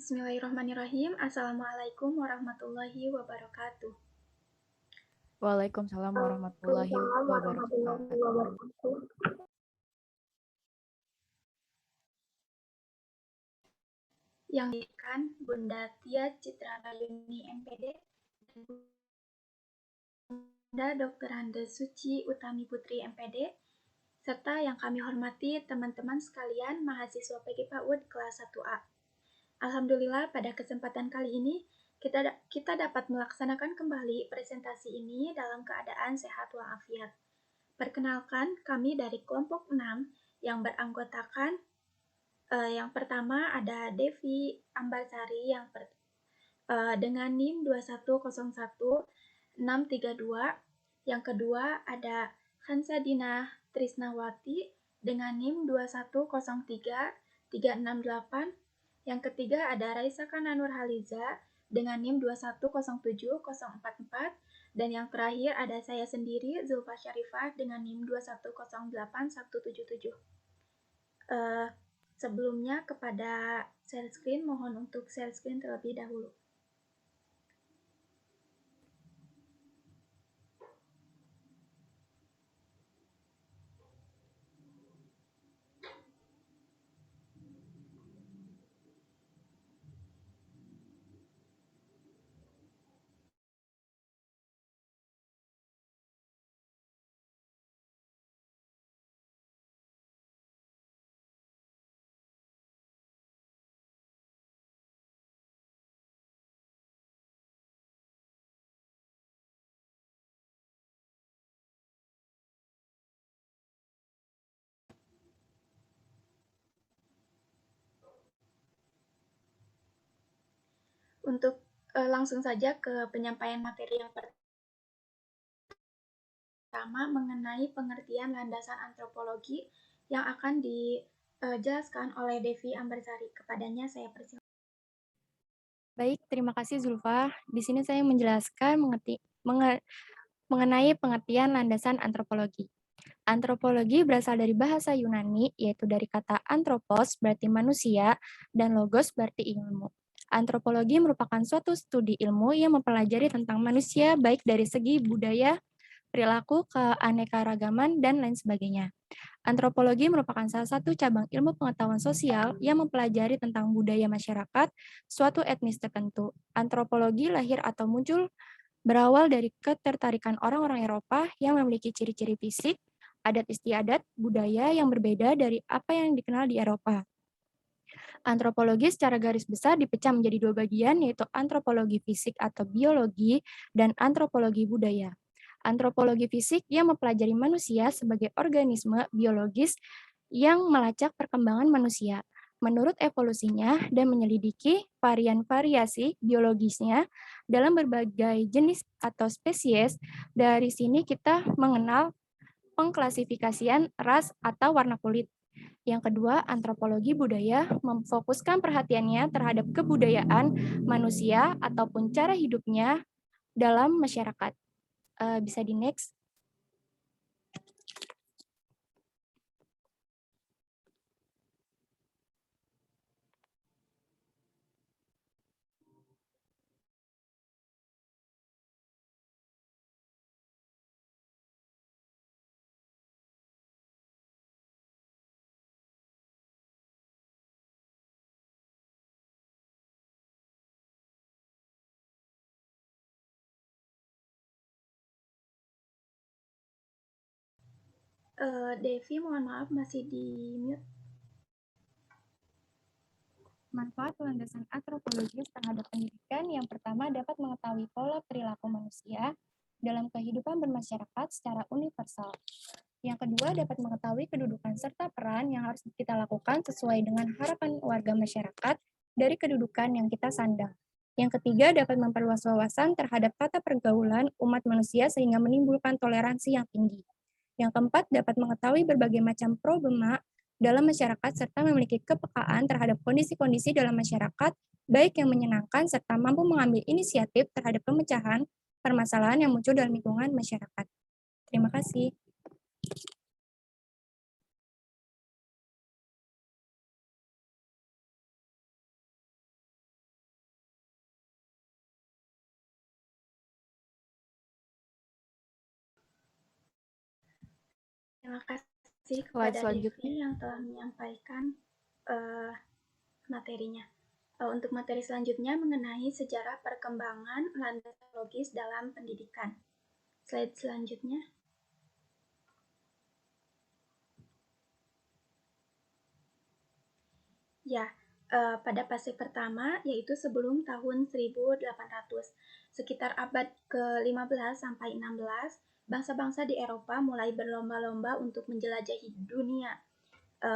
Bismillahirrahmanirrahim. Assalamualaikum warahmatullahi wabarakatuh. Waalaikumsalam warahmatullahi wabarakatuh. Yang diberikan Bunda Tia Citra Rayuni MPD dan Bunda Dr. Hande Suci Utami Putri MPD, serta yang kami hormati teman-teman sekalian mahasiswa PG PAUD kelas 1A. Alhamdulillah pada kesempatan kali ini kita dapat melaksanakan kembali presentasi ini dalam keadaan sehat walafiat. Perkenalkan, kami dari kelompok 6 yang beranggotakan yang pertama ada Devi Ambarsari dengan NIM 2101632. Yang kedua ada Hansadina Trisnawati dengan NIM 2103368. Yang ketiga ada Raisakana Nurhaliza dengan NIM 2107044. Dan yang terakhir ada saya sendiri, Zulfa Syarifah, dengan NIM 2108177. Sebelumnya kepada share screen, mohon untuk share screen terlebih dahulu. Untuk langsung saja ke penyampaian materi yang pertama mengenai pengertian landasan antropologi yang akan dijelaskan oleh Devi Ambarsari. Kepadanya saya persilakan. Baik, terima kasih Zulfa. Di sini saya menjelaskan mengenai pengertian landasan antropologi. Antropologi berasal dari bahasa Yunani, yaitu dari kata anthropos berarti manusia, dan logos berarti ilmu. Antropologi merupakan suatu studi ilmu yang mempelajari tentang manusia baik dari segi budaya, perilaku, keanekaragaman, dan lain sebagainya. Antropologi merupakan salah satu cabang ilmu pengetahuan sosial yang mempelajari tentang budaya masyarakat suatu etnis tertentu. Antropologi lahir atau muncul berawal dari ketertarikan orang-orang Eropa yang memiliki ciri-ciri fisik, adat istiadat, budaya yang berbeda dari apa yang dikenal di Eropa. Antropologi secara garis besar dipecah menjadi dua bagian, yaitu antropologi fisik atau biologi dan antropologi budaya. Antropologi fisik yang mempelajari manusia sebagai organisme biologis yang melacak perkembangan manusia menurut evolusinya dan menyelidiki variasi biologisnya dalam berbagai jenis atau spesies. Dari sini kita mengenal pengklasifikasian ras atau warna kulit. Yang kedua, antropologi budaya memfokuskan perhatiannya terhadap kebudayaan manusia ataupun cara hidupnya dalam masyarakat. Bisa di next. Devi, mohon maaf masih di mute. Manfaat landasan antropologis terhadap pendidikan yang pertama dapat mengetahui pola perilaku manusia dalam kehidupan bermasyarakat secara universal. Yang kedua, dapat mengetahui kedudukan serta peran yang harus kita lakukan sesuai dengan harapan warga masyarakat dari kedudukan yang kita sandang. Yang ketiga, dapat memperluas wawasan terhadap tata pergaulan umat manusia sehingga menimbulkan toleransi yang tinggi. Yang keempat, dapat mengetahui berbagai macam problema dalam masyarakat serta memiliki kepekaan terhadap kondisi-kondisi dalam masyarakat, baik yang menyenangkan serta mampu mengambil inisiatif terhadap pemecahan permasalahan yang muncul dalam lingkungan masyarakat. Terima kasih. Terima kasih Slide kepada selanjutnya. Devi yang telah menyampaikan materinya. Untuk materi selanjutnya mengenai sejarah perkembangan landasan logis dalam pendidikan. Slide selanjutnya. Ya, pada fase pertama, yaitu sebelum tahun 1800, sekitar abad ke-15 sampai 16, bangsa-bangsa di Eropa mulai berlomba-lomba untuk menjelajahi dunia,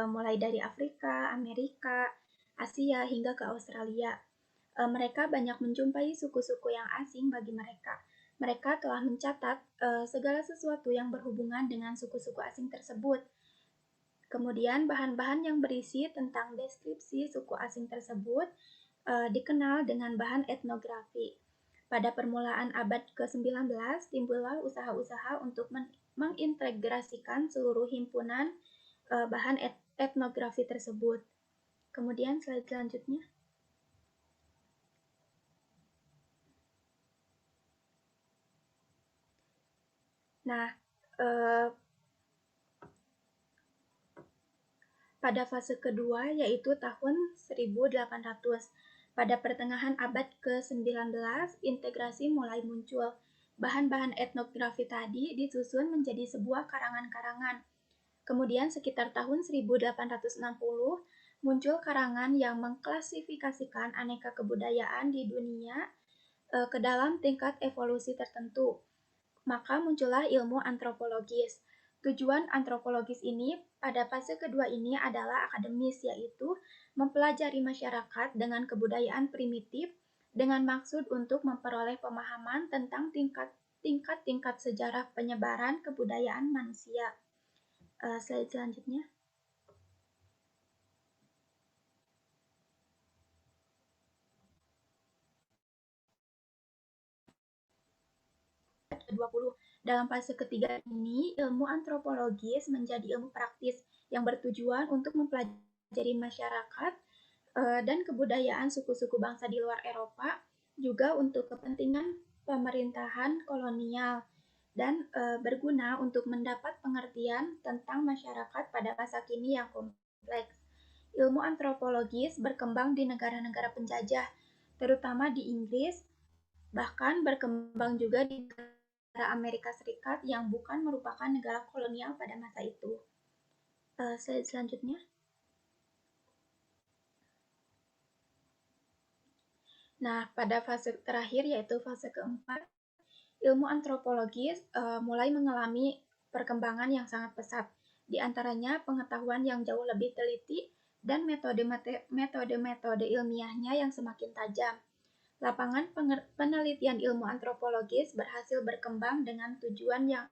mulai dari Afrika, Amerika, Asia, hingga ke Australia. Mereka banyak menjumpai suku-suku yang asing bagi mereka. Mereka telah mencatat segala sesuatu yang berhubungan dengan suku-suku asing tersebut. Kemudian bahan-bahan yang berisi tentang deskripsi suku asing tersebut dikenal dengan bahan etnografi. Pada permulaan abad ke-19, timbullah usaha-usaha untuk mengintegrasikan seluruh himpunan bahan etnografi tersebut. Kemudian slide selanjutnya. Nah, pada fase kedua yaitu tahun 1800. Pada pertengahan abad ke-19, integrasi mulai muncul. Bahan-bahan etnografi tadi disusun menjadi sebuah karangan-karangan. Kemudian sekitar tahun 1860 muncul karangan yang mengklasifikasikan aneka kebudayaan di dunia ke dalam tingkat evolusi tertentu. Maka muncullah ilmu antropologis. Tujuan antropologis ini pada fase kedua ini adalah akademis, yaitu mempelajari masyarakat dengan kebudayaan primitif dengan maksud untuk memperoleh pemahaman tentang tingkat-tingkat sejarah penyebaran kebudayaan manusia. Slide selanjutnya. Ke-20. Dalam fase ketiga ini, ilmu antropologis menjadi ilmu praktis yang bertujuan untuk mempelajari masyarakat dan kebudayaan suku-suku bangsa di luar Eropa, juga untuk kepentingan pemerintahan kolonial dan berguna untuk mendapat pengertian tentang masyarakat pada masa kini yang kompleks. Ilmu antropologis berkembang di negara-negara penjajah, terutama di Inggris, bahkan berkembang juga di negara Amerika Serikat yang bukan merupakan negara kolonial pada masa itu. Slide selanjutnya. Nah, pada fase terakhir yaitu fase keempat, ilmu antropologis mulai mengalami perkembangan yang sangat pesat. Di antaranya pengetahuan yang jauh lebih teliti dan metode-metode ilmiahnya yang semakin tajam. Lapangan penelitian ilmu antropologis berhasil berkembang dengan tujuan yang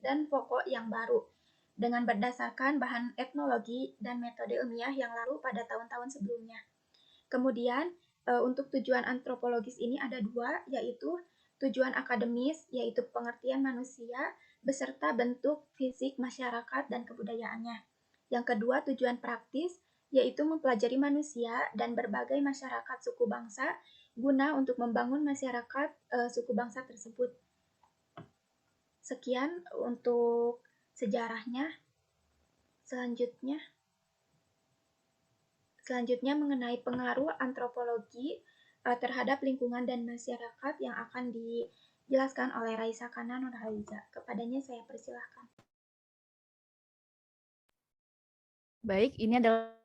dan pokok yang baru, dengan berdasarkan bahan etnologi dan metode ilmiah yang lalu pada tahun-tahun sebelumnya. Kemudian, untuk tujuan antropologis ini ada dua, yaitu tujuan akademis, yaitu pengertian manusia, beserta bentuk fisik masyarakat dan kebudayaannya. Yang kedua, tujuan praktis, yaitu mempelajari manusia dan berbagai masyarakat suku bangsa, guna untuk membangun masyarakat suku bangsa tersebut. Sekian untuk sejarahnya. Selanjutnya mengenai pengaruh antropologi terhadap lingkungan dan masyarakat yang akan dijelaskan oleh Raisa Kana Nurhaliza. Kepadanya saya persilahkan. Baik, ini adalah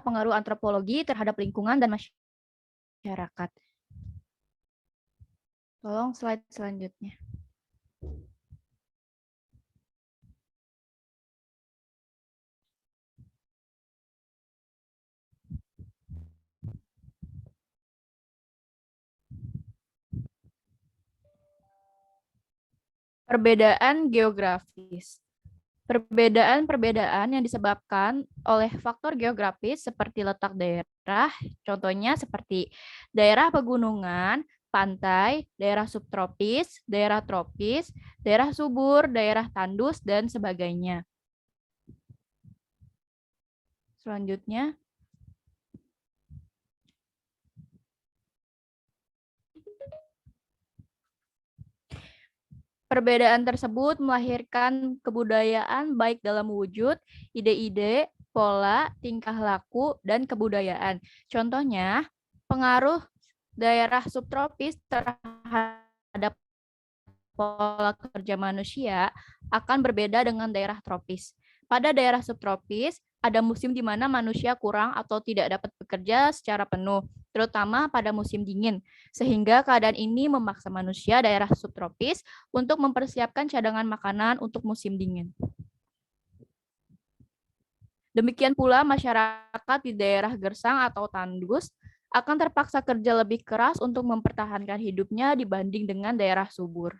pengaruh antropologi terhadap lingkungan dan masyarakat. Tolong slide selanjutnya. Perbedaan geografis. Perbedaan-perbedaan yang disebabkan oleh faktor geografis seperti letak daerah, contohnya seperti daerah pegunungan, pantai, daerah subtropis, daerah tropis, daerah subur, daerah tandus, dan sebagainya. Selanjutnya, Perbedaan tersebut melahirkan kebudayaan baik dalam wujud, ide-ide, pola, tingkah laku, dan kebudayaan. Contohnya, pengaruh daerah subtropis terhadap pola kerja manusia akan berbeda dengan daerah tropis. Pada daerah subtropis, ada musim di mana manusia kurang atau tidak dapat bekerja secara penuh, terutama pada musim dingin, sehingga keadaan ini memaksa manusia daerah subtropis untuk mempersiapkan cadangan makanan untuk musim dingin. Demikian pula masyarakat di daerah gersang atau tandus akan terpaksa kerja lebih keras untuk mempertahankan hidupnya dibanding dengan daerah subur.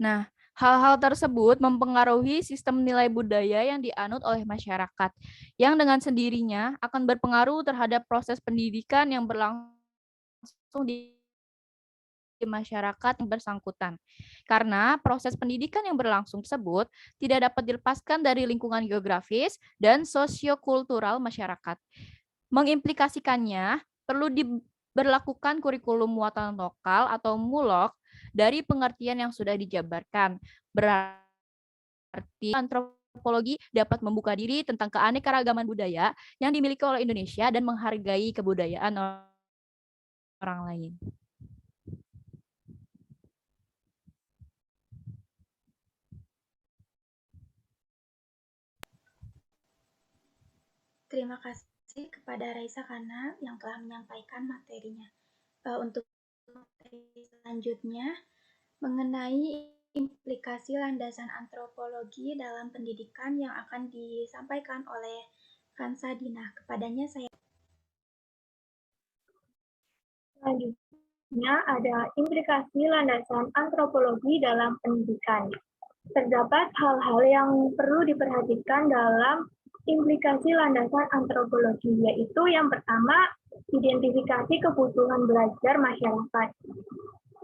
Nah, hal-hal tersebut mempengaruhi sistem nilai budaya yang dianut oleh masyarakat, yang dengan sendirinya akan berpengaruh terhadap proses pendidikan yang berlangsung di masyarakat yang bersangkutan. Karena proses pendidikan yang berlangsung tersebut tidak dapat dilepaskan dari lingkungan geografis dan sosiokultural masyarakat. Mengimplikasikannya, perlu diberlakukan kurikulum muatan lokal atau MULOK dari pengertian yang sudah dijabarkan. Berarti antropologi dapat membuka diri tentang keanekaragaman budaya yang dimiliki oleh Indonesia dan menghargai kebudayaan orang lain. Terima kasih kepada Raisa Kana yang telah menyampaikan materinya. Untuk materi selanjutnya, mengenai implikasi landasan antropologi dalam pendidikan yang akan disampaikan oleh Kansa Dina. Kepadanya saya. Selanjutnya ada implikasi landasan antropologi dalam pendidikan. Terdapat hal-hal yang perlu diperhatikan dalam implikasi landasan antropologi, yaitu yang pertama, identifikasi kebutuhan belajar masyarakat.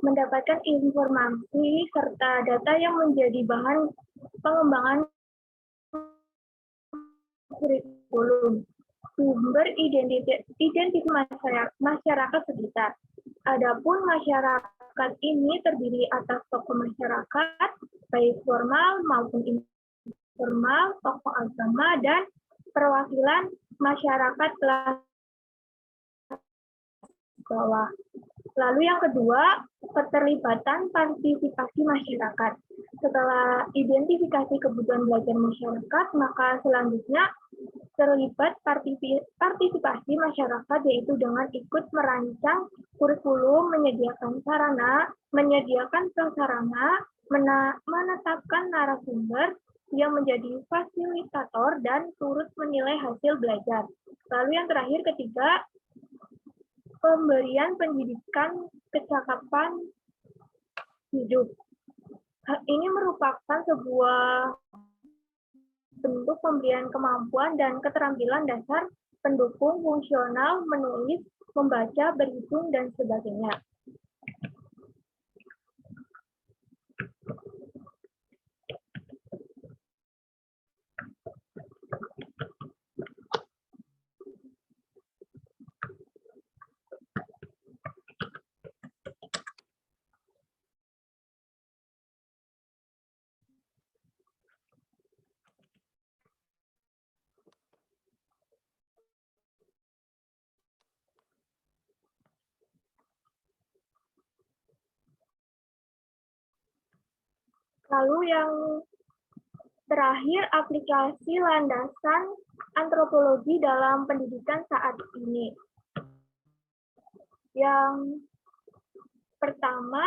Mendapatkan informasi serta data yang menjadi bahan pengembangan kurikulum. Sumber identitas masyarakat sekitar. Adapun masyarakat ini terdiri atas tokoh masyarakat, baik formal maupun informal, tokoh agama, dan perwakilan masyarakat kelas bawah. Lalu yang kedua, keterlibatan partisipasi masyarakat. Setelah identifikasi kebutuhan belajar masyarakat, maka selanjutnya terlibat partisipasi masyarakat, yaitu dengan ikut merancang kurikulum, menyediakan sarana, menyediakan prasarana, menetapkan narasumber yang menjadi fasilitator dan turut menilai hasil belajar. Lalu yang terakhir ketiga, pemberian pendidikan kecakapan hidup. Ini merupakan sebuah bentuk pemberian kemampuan dan keterampilan dasar pendukung fungsional menulis, membaca, berhitung, dan sebagainya. Lalu yang terakhir, aplikasi landasan antropologi dalam pendidikan saat ini. Yang pertama,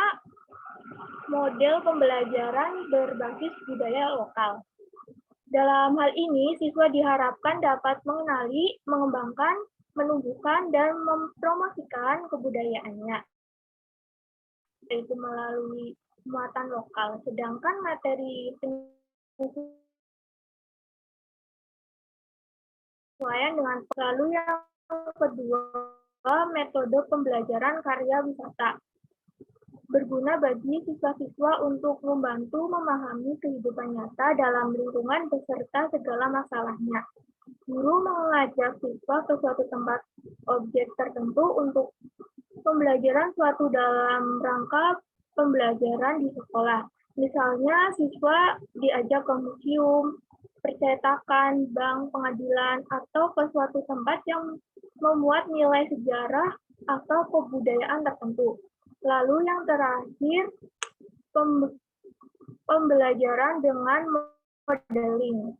model pembelajaran berbasis budaya lokal. Dalam hal ini, siswa diharapkan dapat mengenali, mengembangkan, menumbuhkan, dan mempromosikan kebudayaannya, yaitu melalui muatan lokal. Sedangkan materi penyesuaian dengan lalu yang kedua, metode pembelajaran karya wisata. Berguna bagi siswa-siswa untuk membantu memahami kehidupan nyata dalam lingkungan beserta segala masalahnya. Guru mengajak siswa ke suatu tempat objek tertentu untuk pembelajaran suatu dalam rangka pembelajaran di sekolah. Misalnya, siswa diajak ke museum, percetakan, bank, pengadilan, atau ke suatu tempat yang memuat nilai sejarah atau kebudayaan tertentu. Lalu yang terakhir, pembelajaran dengan modeling.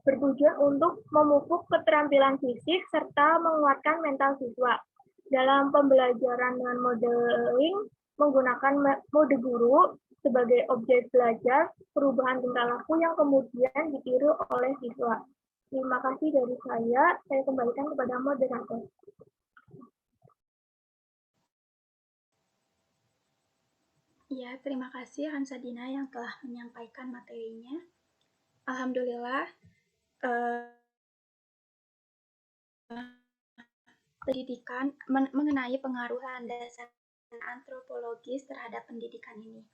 Bertujuan untuk memupuk keterampilan fisik serta menguatkan mental siswa. Dalam pembelajaran dengan modeling, menggunakan mode guru sebagai objek belajar, perubahan tingkah laku yang kemudian ditiru oleh siswa. Terima kasih dari saya kembalikan kepada moderator. Ya, terima kasih Hansadina yang telah menyampaikan materinya. Alhamdulillah, pendidikan mengenai pengaruh landasan antropologis terhadap pendidikan ini.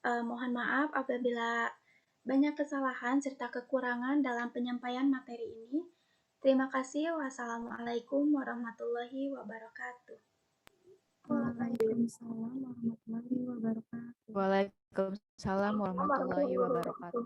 Mohon maaf apabila banyak kesalahan serta kekurangan dalam penyampaian materi ini. Terima kasih. Wassalamualaikum warahmatullahi wabarakatuh. Waalaikumsalam warahmatullahi wabarakatuh. Waalaikumsalam warahmatullahi wabarakatuh.